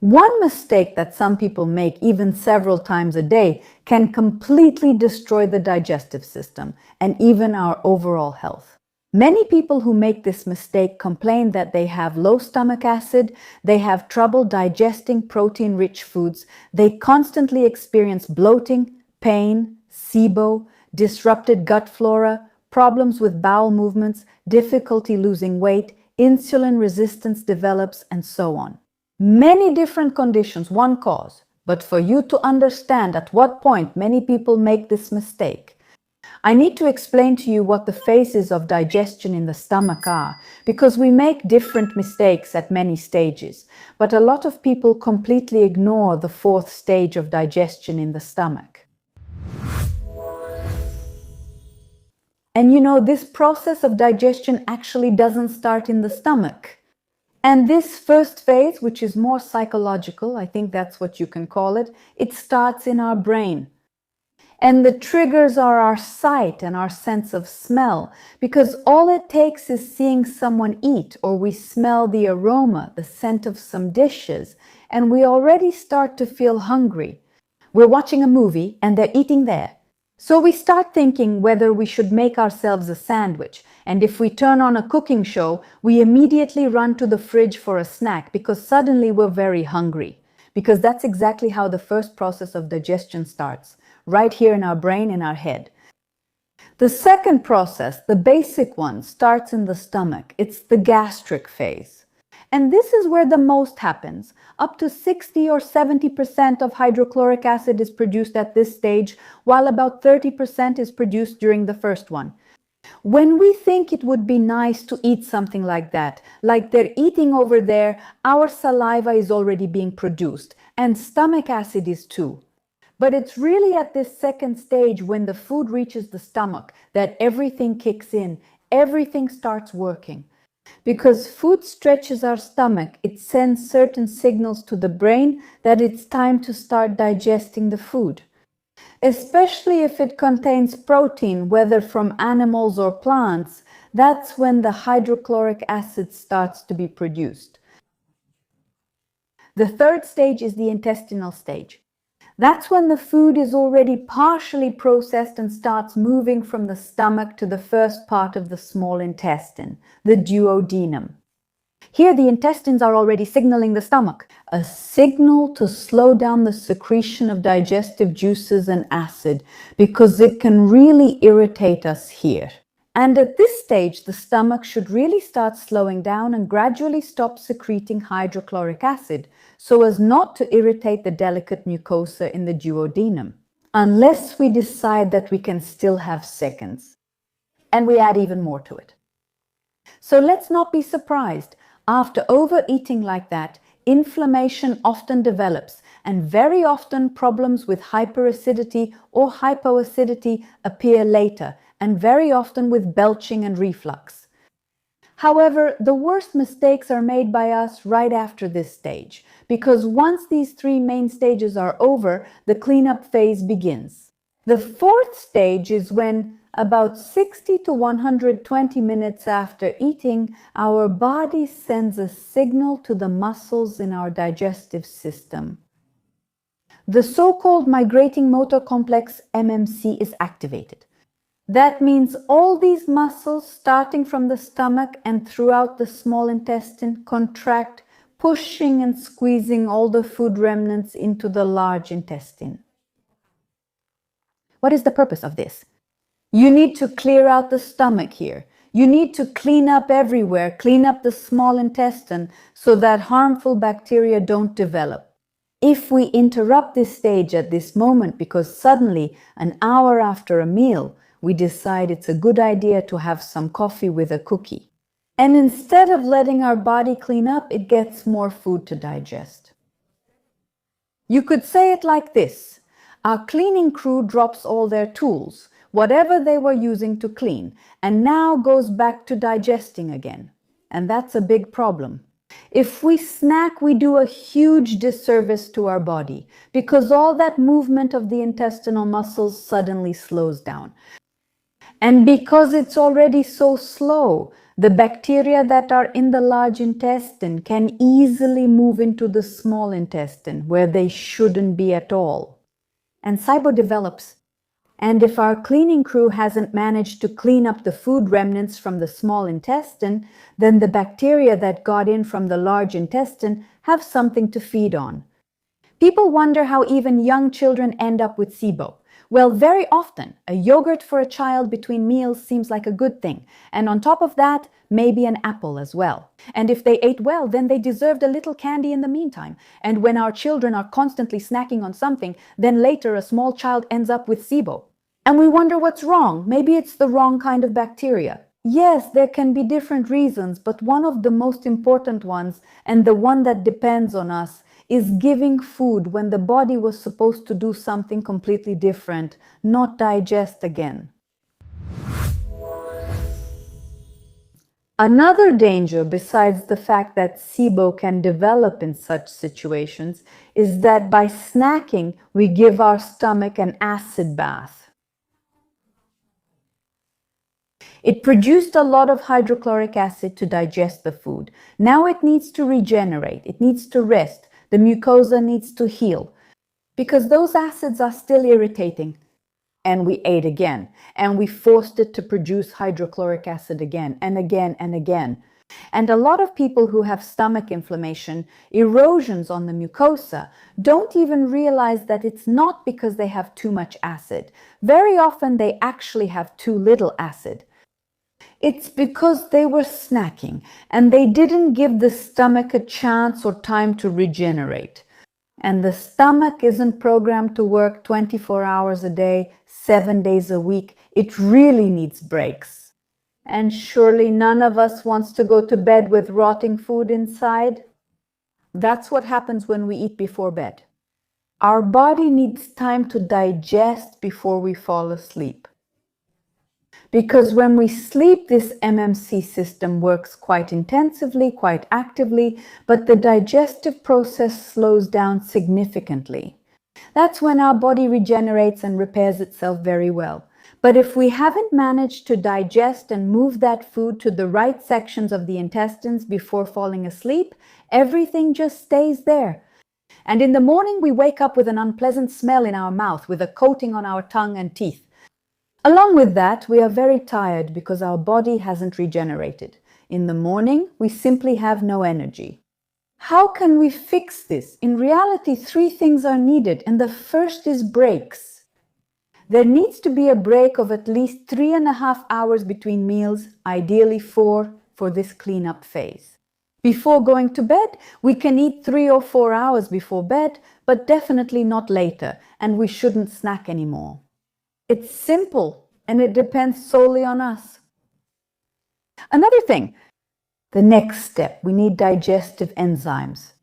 One mistake that some people make, even several times a day, can completely destroy the digestive system and even our overall health. Many people who make this mistake complain that they have low stomach acid, they have trouble digesting protein-rich foods, they constantly experience bloating, pain, SIBO, disrupted gut flora, problems with bowel movements, difficulty losing weight, insulin resistance develops, and so on. Many different conditions, one cause. But for you to understand at what point many people make this mistake, I need to explain to you what the phases of digestion in the stomach are, because we make different mistakes at many stages, but a lot of people completely ignore the fourth stage of digestion in the stomach. And you know, this process of digestion actually doesn't start in the stomach. And this first phase, which is more psychological, I think that's what you can call it, it starts in our brain. And the triggers are our sight and our sense of smell, because all it takes is seeing someone eat, or we smell the aroma, the scent of some dishes, and we already start to feel hungry. We're watching a movie and they're eating there. So we start thinking whether we should make ourselves a sandwich. And if we turn on a cooking show, we immediately run to the fridge for a snack because suddenly we're very hungry. Because that's exactly how the first process of digestion starts, right here in our brain, in our head. The second process, the basic one, starts in the stomach. It's the gastric phase. And this is where the most happens. Up to 60 or 70% of hydrochloric acid is produced at this stage, while about 30% is produced during the first one. When we think it would be nice to eat something like that, like they're eating over there, our saliva is already being produced, and stomach acid is too. But it's really at this second stage, when the food reaches the stomach, that everything kicks in, everything starts working. Because food stretches our stomach, it sends certain signals to the brain that it's time to start digesting the food. Especially if it contains protein, whether from animals or plants, that's when the hydrochloric acid starts to be produced. The third stage is the intestinal stage. That's when the food is already partially processed and starts moving from the stomach to the first part of the small intestine, the duodenum. Here the intestines are already signaling the stomach, a signal to slow down the secretion of digestive juices and acid, because it can really irritate us here. And at this stage, the stomach should really start slowing down and gradually stop secreting hydrochloric acid, so as not to irritate the delicate mucosa in the duodenum, unless we decide that we can still have seconds. And we add even more to it. So let's not be surprised. After overeating like that, inflammation often develops, and very often problems with hyperacidity or hypoacidity appear later, and very often with belching and reflux. However, the worst mistakes are made by us right after this stage, because once these three main stages are over, the cleanup phase begins. The fourth stage is when, about 60 to 120 minutes after eating, our body sends a signal to the muscles in our digestive system. The so-called migrating motor complex, MMC, is activated. That means all these muscles, starting from the stomach and throughout the small intestine, contract, pushing and squeezing all the food remnants into the large intestine. What is the purpose of this? You need to clear out the stomach here. You need to clean up everywhere, clean up the small intestine so that harmful bacteria don't develop. If we interrupt this stage at this moment because suddenly, an hour after a meal, we decide it's a good idea to have some coffee with a cookie, and instead of letting our body clean up, it gets more food to digest. You could say it like this: our cleaning crew drops all their tools, whatever they were using to clean, and now goes back to digesting again. And that's a big problem. If we snack, we do a huge disservice to our body, because all that movement of the intestinal muscles suddenly slows down. And because it's already so slow, The bacteria that are in the large intestine can easily move into the small intestine where they shouldn't be at all. And SIBO develops. And if our cleaning crew hasn't managed to clean up the food remnants from the small intestine, then the bacteria that got in from the large intestine have something to feed on. People wonder how even young children end up with SIBO. Well, very often, a yogurt for a child between meals seems like a good thing. And on top of that, maybe an apple as well. And if they ate well, then they deserved a little candy in the meantime. And when our children are constantly snacking on something, then later a small child ends up with SIBO. And we wonder what's wrong. Maybe it's the wrong kind of bacteria. Yes, there can be different reasons, but one of the most important ones, and the one that depends on us, is giving food when the body was supposed to do something completely different, not digest again. Another danger, besides the fact that SIBO can develop in such situations, is that by snacking, we give our stomach an acid bath. It produced a lot of hydrochloric acid to digest the food. Now it needs to regenerate, it needs to rest. The mucosa needs to heal because those acids are still irritating. And we ate again, and we forced it to produce hydrochloric acid again and again and again. And a lot of people who have stomach inflammation, erosions on the mucosa, don't even realize that it's not because they have too much acid. Very often they actually have too little acid. It's because they were snacking and they didn't give the stomach a chance or time to regenerate. And the stomach isn't programmed to work 24 hours a day, 7 days a week. It really needs breaks. And surely none of us wants to go to bed with rotting food inside. That's what happens when we eat before bed. Our body needs time to digest before we fall asleep. Because when we sleep, this MMC system works quite intensively, quite actively, but the digestive process slows down significantly. That's when our body regenerates and repairs itself very well. But if we haven't managed to digest and move that food to the right sections of the intestines before falling asleep, everything just stays there. And in the morning, we wake up with an unpleasant smell in our mouth, with a coating on our tongue and teeth. Along with that, we are very tired because our body hasn't regenerated. In the morning, we simply have no energy. How can we fix this? In reality, 3 things are needed, and the first is breaks. There needs to be a break of at least 3.5 hours between meals, ideally 4, for this cleanup phase. Before going to bed, we can eat 3 or 4 hours before bed, but definitely not later, and we shouldn't snack anymore. It's simple, and it depends solely on us. Another thing, the next step, we need digestive enzymes.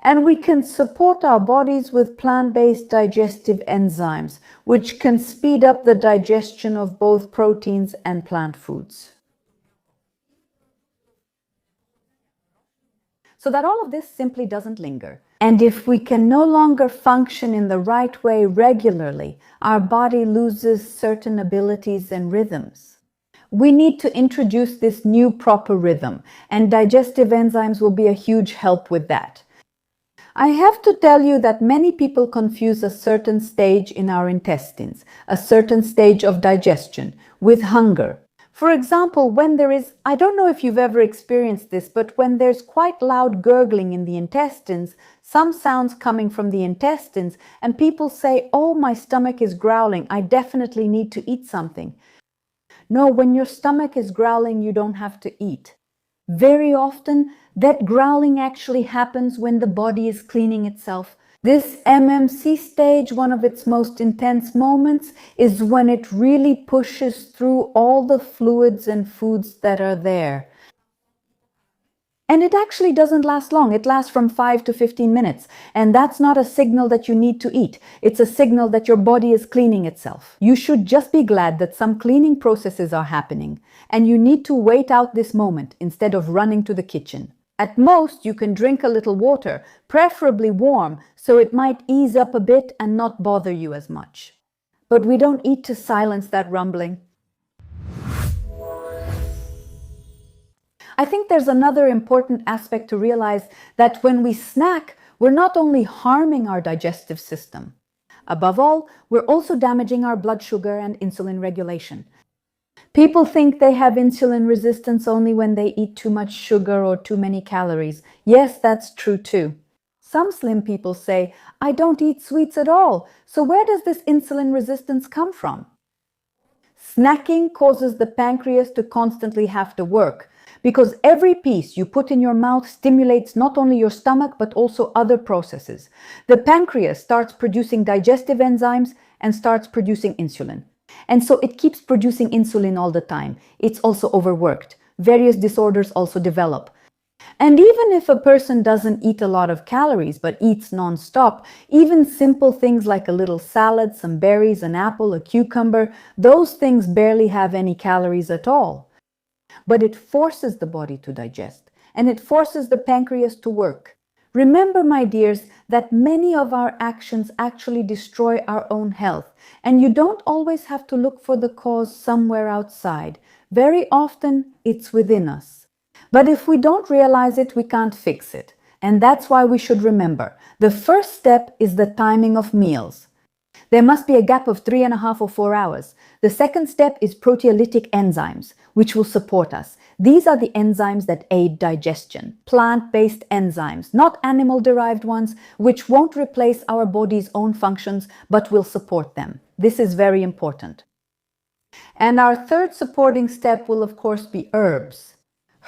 And we can support our bodies with plant-based digestive enzymes, which can speed up the digestion of both proteins and plant foods. So that all of this simply doesn't linger. And if we can no longer function in the right way regularly, our body loses certain abilities and rhythms. We need to introduce this new proper rhythm, and digestive enzymes will be a huge help with that. I have to tell you that many people confuse a certain stage in our intestines, a certain stage of digestion, with hunger. For example, when there is, I don't know if you've ever experienced this, but when there's quite loud gurgling in the intestines, some sounds coming from the intestines, and people say, "Oh, my stomach is growling, I definitely need to eat something." No, when your stomach is growling, you don't have to eat. Very often, that growling actually happens when the body is cleaning itself. This MMC stage, one of its most intense moments, is when it really pushes through all the fluids and foods that are there. And it actually doesn't last long. It lasts from 5 to 15 minutes. And that's not a signal that you need to eat. It's a signal that your body is cleaning itself. You should just be glad that some cleaning processes are happening. And you need to wait out this moment instead of running to the kitchen. At most, you can drink a little water, preferably warm, so it might ease up a bit and not bother you as much. But we don't eat to silence that rumbling. I think there's another important aspect to realize, that when we snack, we're not only harming our digestive system. Above all, we're also damaging our blood sugar and insulin regulation. People think they have insulin resistance only when they eat too much sugar or too many calories. Yes, that's true too. Some slim people say, I don't eat sweets at all. So where does this insulin resistance come from? Snacking causes the pancreas to constantly have to work, because every piece you put in your mouth stimulates not only your stomach but also other processes. The pancreas starts producing digestive enzymes and starts producing insulin. And so it keeps producing insulin all the time. It's also overworked. Various disorders also develop. And even if a person doesn't eat a lot of calories but eats non-stop, even simple things like a little salad, some berries, an apple, a cucumber, those things barely have any calories at all. But it forces the body to digest, and it forces the pancreas to work. Remember, my dears, that many of our actions actually destroy our own health, and you don't always have to look for the cause somewhere outside. Very often, it's within us. But if we don't realize it, we can't fix it. And that's why we should remember, the first step is the timing of meals. There must be a gap of 3.5 or 4 hours. The second step is proteolytic enzymes, which will support us. These are the enzymes that aid digestion, plant-based enzymes, not animal-derived ones, which won't replace our body's own functions, but will support them. This is very important. And our third supporting step will, of course, be herbs.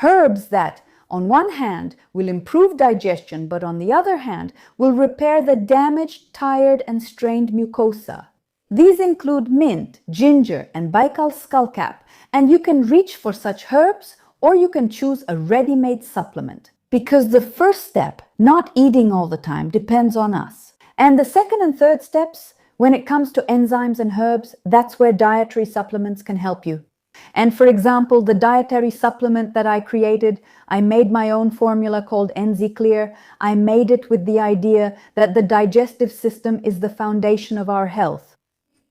Herbs that, on one hand, will improve digestion, but on the other hand, will repair the damaged, tired, and strained mucosa. These include mint, ginger, and Baikal skullcap, and you can reach for such herbs, or you can choose a ready-made supplement. Because the first step, not eating all the time, depends on us. And the second and third steps, when it comes to enzymes and herbs, that's where dietary supplements can help you. And for example, the dietary supplement that I created, I made my own formula called EnzyClear. I made it with the idea that the digestive system is the foundation of our health.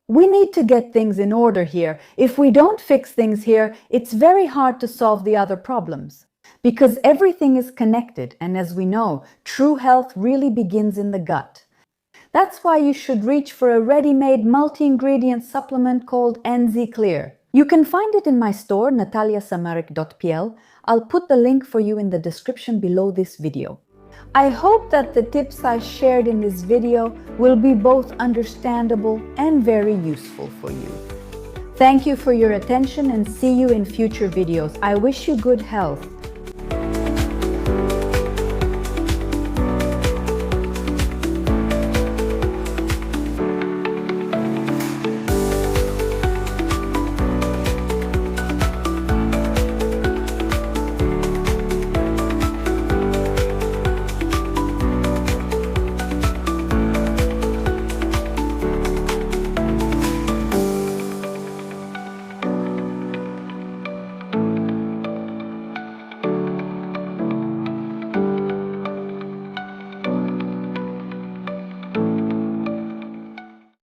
We need to get things in order here. If we don't fix things here, it's very hard to solve the other problems. Because everything is connected, and as we know, true health really begins in the gut. That's why you should reach for a ready-made multi-ingredient supplement called EnzyClear. You can find it in my store, nataliasamarik.pl. I'll put the link for you in the description below this video. I hope that the tips I shared in this video will be both understandable and very useful for you. Thank you for your attention and see you in future videos. I wish you good health.